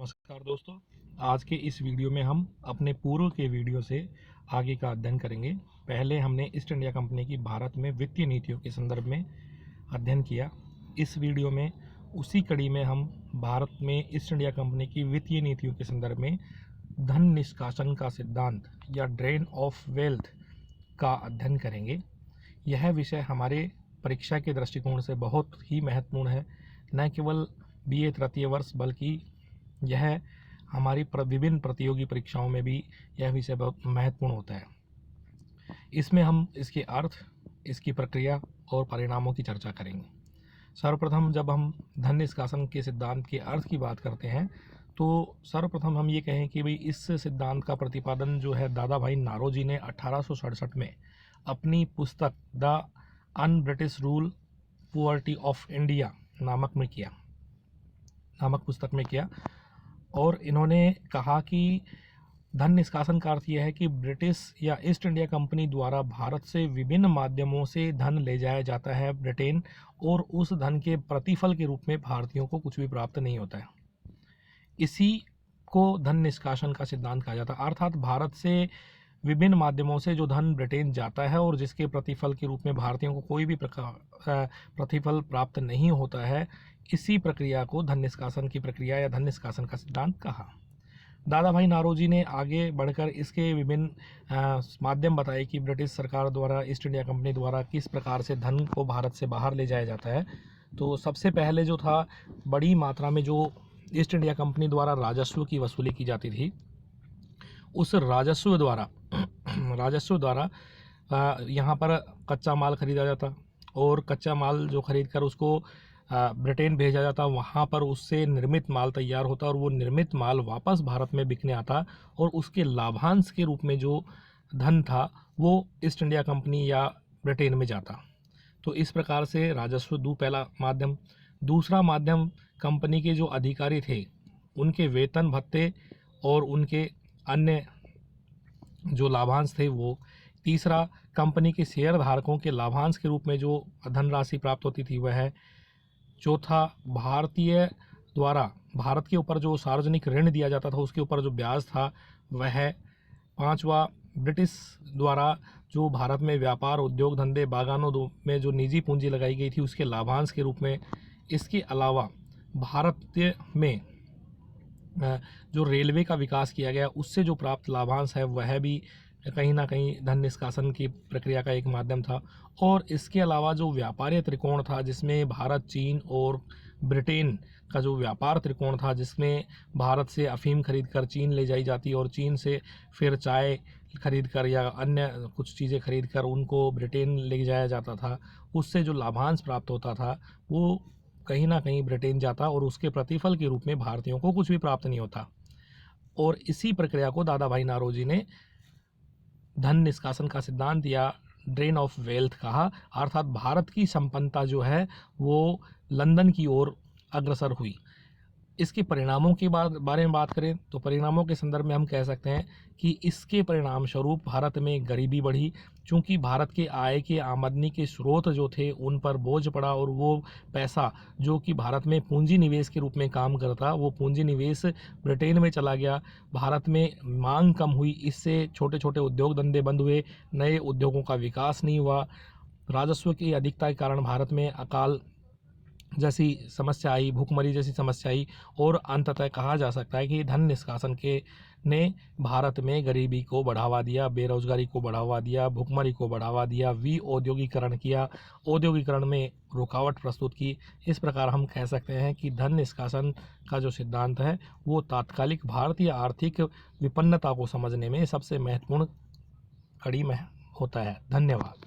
नमस्कार दोस्तों। आज के इस वीडियो में हम अपने पूर्व के वीडियो से आगे का अध्ययन करेंगे। पहले हमने ईस्ट इंडिया कंपनी की भारत में वित्तीय नीतियों के संदर्भ में अध्ययन किया। इस वीडियो में उसी कड़ी में हम भारत में ईस्ट इंडिया कंपनी की वित्तीय नीतियों के संदर्भ में धन निष्कासन का सिद्धांत या ड्रेन ऑफ वेल्थ का अध्ययन करेंगे। यह विषय हमारे परीक्षा के दृष्टिकोण से बहुत ही महत्वपूर्ण है। न केवल BA तृतीय वर्ष बल्कि यह हमारी विभिन्न प्रतियोगी परीक्षाओं में भी यह विषय बहुत महत्वपूर्ण होता है। इसमें हम इसके अर्थ, इसकी प्रक्रिया और परिणामों की चर्चा करेंगे। सर्वप्रथम जब हम धन निष्कासन के सिद्धांत के अर्थ की बात करते हैं तो सर्वप्रथम हम ये कहें कि भाई इस सिद्धांत का प्रतिपादन जो है दादा भाई नारोजी ने 1867 में अपनी पुस्तक the un British rule poverty of India नामक पुस्तक में किया। और इन्होंने कहा कि धन निष्कासन का अर्थ यह है कि ब्रिटिश या ईस्ट इंडिया कंपनी द्वारा भारत से विभिन्न माध्यमों से धन ले जाया जाता है ब्रिटेन, और उस धन के प्रतिफल के रूप में भारतीयों को कुछ भी प्राप्त नहीं होता है। इसी को धन निष्कासन का सिद्धांत कहा जाता है। अर्थात भारत से विभिन्न माध्यमों से जो धन ब्रिटेन जाता है और जिसके प्रतिफल के रूप में भारतीयों को कोई भी प्रतिफल प्राप्त नहीं होता है, इसी प्रक्रिया को धन निष्कासन की प्रक्रिया या धन निष्कासन का सिद्धांत कहा। दादा भाई नारोजी ने आगे बढ़कर इसके विभिन्न माध्यम बताए कि ब्रिटिश सरकार द्वारा ईस्ट इंडिया कंपनी द्वारा किस प्रकार से धन को भारत से बाहर ले जाया जाता है। तो सबसे पहले जो था, बड़ी मात्रा में जो ईस्ट इंडिया कंपनी द्वारा राजस्व की वसूली की जाती थी, उस राजस्व द्वारा यहाँ पर कच्चा माल खरीदा जाता और कच्चा माल जो खरीद कर उसको ब्रिटेन भेजा जाता। वहाँ पर उससे निर्मित माल तैयार होता और वो निर्मित माल वापस भारत में बिकने आता और उसके लाभांश के रूप में जो धन था वो ईस्ट इंडिया कंपनी या ब्रिटेन में जाता। तो इस प्रकार से राजस्व पहला माध्यम। दूसरा माध्यम, कंपनी के जो अधिकारी थे उनके वेतन भत्ते और उनके अन्य जो लाभांश थे वो। तीसरा, कंपनी के शेयर धारकों के लाभांश के रूप में जो धनराशि प्राप्त होती थी वह है। चौथा, भारत के ऊपर जो सार्वजनिक ऋण दिया जाता था उसके ऊपर जो ब्याज था वह है। पांचवा, ब्रिटिश द्वारा जो भारत में व्यापार, उद्योग धंधे, बागानों में जो निजी पूंजी लगाई गई थी उसके लाभांश के रूप में। इसके अलावा भारत में जो रेलवे का विकास किया गया उससे जो प्राप्त लाभांश है वह भी कहीं ना कहीं धन निष्कासन की प्रक्रिया का एक माध्यम था। और इसके अलावा जो व्यापारीय त्रिकोण था जिसमें भारत, चीन और ब्रिटेन का जो व्यापार त्रिकोण था, जिसमें भारत से अफीम खरीद कर चीन ले जाई जाती और चीन से फिर चाय खरीद कर या अन्य कुछ चीज़ें खरीद कर उनको ब्रिटेन ले जाया जाता था, उससे जो लाभांश प्राप्त होता था वो कहीं ना कहीं ब्रिटेन जाता और उसके प्रतिफल के रूप में भारतीयों को कुछ भी प्राप्त नहीं होता। और इसी प्रक्रिया को दादा भाई नारोजी ने धन निष्कासन का सिद्धांत या ड्रेन ऑफ वेल्थ कहा। अर्थात भारत की संपन्नता जो है वो लंदन की ओर अग्रसर हुई। इसके परिणामों के बारे में बात करें तो परिणामों के संदर्भ में हम कह सकते हैं कि इसके परिणाम स्वरूप भारत में गरीबी बढ़ी, क्योंकि भारत के आय के आमदनी के स्रोत जो थे उन पर बोझ पड़ा और वो पैसा जो कि भारत में पूंजी निवेश के रूप में काम करता वो पूंजी निवेश ब्रिटेन में चला गया। भारत में मांग कम हुई, इससे छोटे छोटे उद्योग धंधे बंद हुए, नए उद्योगों का विकास नहीं हुआ। राजस्व की अधिकता के कारण भारत में अकाल जैसी समस्या आई, भूखमरी जैसी समस्या आई और अंततः कहा जा सकता है कि धन निष्कासन ने भारत में गरीबी को बढ़ावा दिया, बेरोजगारी को बढ़ावा दिया, भूखमरी को बढ़ावा दिया, औद्योगिकरण किया, औद्योगिकरण में रुकावट प्रस्तुत की। इस प्रकार हम कह सकते हैं कि धन निष्कासन का जो सिद्धांत है वो तात्कालिक भारतीय आर्थिक विपन्नता को समझने में सबसे महत्वपूर्ण कड़ी में होता है। धन्यवाद।